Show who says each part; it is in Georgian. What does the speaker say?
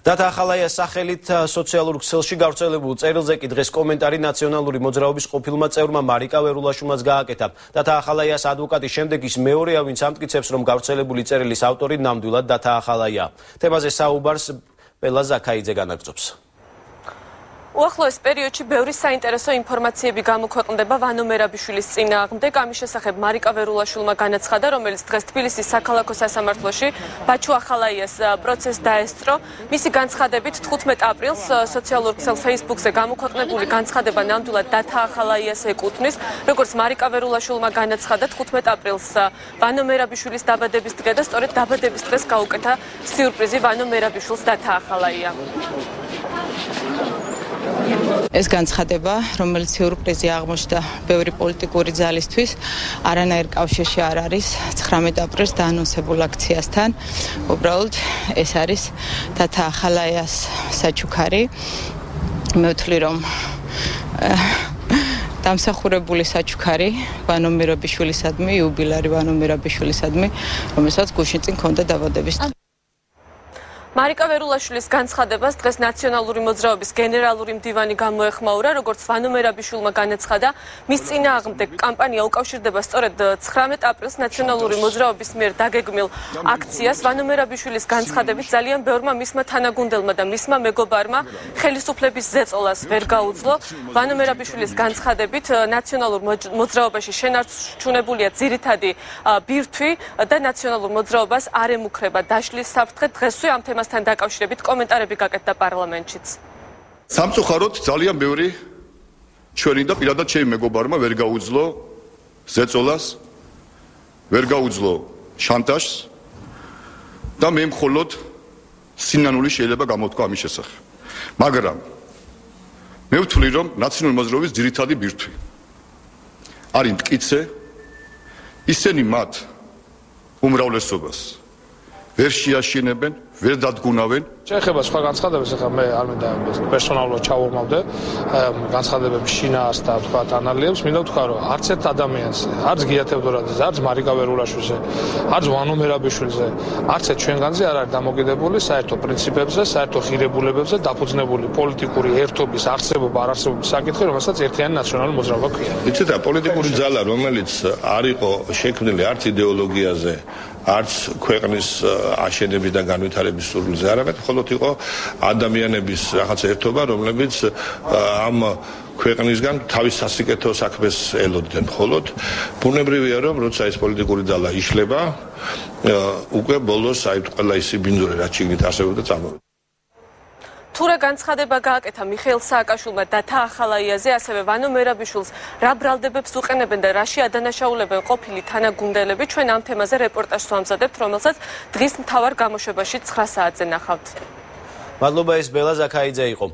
Speaker 1: Data ახალაიას სახელით სოციალურ ქსელში გავრცელებულ წერილზე კი დღეს კომენტარი ნაციონალური მოძრაობის ყოფილმა წევრმა მარიკა ვერულაშვილმაც გააკეთა. Data ახალაიას ადვოკატის შემდეგ ის მეორეა, ვინც ამტკიცებს, რომ გავრცელებული წერილის ავტორი ნამდვილად Data ახალაია. თემაზე საუბარს ბელა ზაქაიძე განაგრძობს.
Speaker 2: უახლოეს პერიოდში ბევრი საინტერესო ინფორმაციები გამოქვეყნდება ვანო მერაბიშვილის წინააღმდეგ. ამის შესახებ მარიკა ვერულაშვილმა განაცხადა, რომელიც დღეს თბილისის საქალაქო სასამართლოში ბაჩუ ახალაიას პროცესს დაესწრო. მისი განცხადებით 15 აპრილს სოციალურ ქსელ Facebook-ზე გამოქვეყნებული განცხადება ნამდვილად Data ახალაიას ეკუთვნის. როგორც მარიკა ვერულაშვილმა განაცხადა, 15 აპრილს ვანო მერაბიშვილის დაბადების დღე და სწორედ დაბადების დღეს გაუკეთა სიურპრიზი ვანო მერაბიშვილს Data ახალაია.
Speaker 3: ეს განცხადება, რომელიც სიურპრიზი აღმოჩნდა ბევრი პოლიტიკური ძალისთვის, არანაირ კავშირში არ არის 19 აპრილს დაანონსებულ აქციასთან. უბრალოდ ეს არის Data ახალაიას საჩუქარი. მე ვთვლი, რომ დამსახურებული საჩუქარი ვანო მერაბიშვილისადმი, იუბილარი ვანო მერაბიშვილისადმი, რომელსაც გუშინ წინ ჰქონდა დაბადების დღე.
Speaker 2: მარიკა ვერულაშვილის განცხადებას დღეს ნაციონალური მოძრაობის გენერალური მდივანი გამოეხმაურა, როგორც ვანო მერაბიშვილმა განაცხადა, მის წინააღმდეგ კამპანია უკავშირდება სწორედ 19 აპრილს ნაციონალური მოძრაობის მიერ დაგეგმილ აქციას. ვანო მერაბიშვილის განცხადებით ძალიან ბევრმა მისმა თანაგუნდელმა და მისმა მეგობარმა ხელისუფლების ზეწოლას ვერ გაუძლო. ვანო მერაბიშვილის განცხადებით ნაციონალურ მოძრაობაში შენარჩუნებულია ძირითადი ბირთვი და ნაციონალურ მოძრაობას არ ემუქრება დაშლის საფრთხე. დღესვე ამ თემასთან დაკავშირებით კომენტარები გაკეთდა პარლამენტშიც.
Speaker 4: სამწუხაროდ ძალიან ბევრი ჩვენი და პირადად ჩემი მეგობარმა ვერ გაუძლო ზეწოლას, ვერ გაუძლო შანტაჟს და მე მხოლოდ სინანული შეიძლება გამოთქვა ამის შესახებ. მაგრამ მე ვთვლი, რომ ნაციონალური მოძრაობის ძირითადი ბირთვი არის მტკიცე, ისინი მათ უმრავლესობას ვერ შეაშინებენ, ვერ დადგუნავენ.
Speaker 5: შეეხება სხვა განცხადებებს, ახლა მე არ მინდა პერსონალურად ჩავორმავდე განცხადებების შინაარს და თქვა ანალიებს. მინდა ვთქვა, რომ არც ერთ ადამიანს, არც გია თევდორაძეზე, არც მარიკა ვერულაშვილზე, არც ვანო მერაბიშვილზე, არც ერთ ჩვენგანზე არ არის დამოკიდებული საერთო პრინციპებზე, საერთო ღირებულებებზე დაფუძნებული პოლიტიკური ერთობის არსებობა, არ არსებობის საკითხი, რომელსაც ერთიანი ნაციონალური მოძრაობა ქვია.
Speaker 6: იცით, პოლიტიკური ძალა, რომელიც არ იყო შექმნილი არც იდეოლოგიაზე, არც ქვეყნის აშენების და განვითარების სურვილზე, არამედ მხოლოდ იყო ადამიანების რაღაც ერთობა, რომლებიც ამ ქვეყნისგან თავის სასიკეთო საქმეს ელოდნენ. მხოლოდ ბუნებრივია, რომ როცა ეს პოლიტიკური ძალა იშლება, უკვე ბოლოს აი ყველა ის ბინძური რაც შიგნით არსებობდა წამოვიდა.
Speaker 2: თურა განცხადება გააკეთა მიხეილ სააკაშვილმა Data ახალაიაზე, ასევე ვანო მერაბიშვილს რა ბრალდებებს უყენებენ და რაში ადანაშაულებენ ყოფილი თანაგუნდელები. ჩვენ ამ თემაზე რეპორტაჟს ვამზადებთ, რომელსაც დღის მთავარ გამოშვებაში 9 საათზე ნახავთ.
Speaker 1: მადლობა, ეს ბელა ზაქაიძე იყო.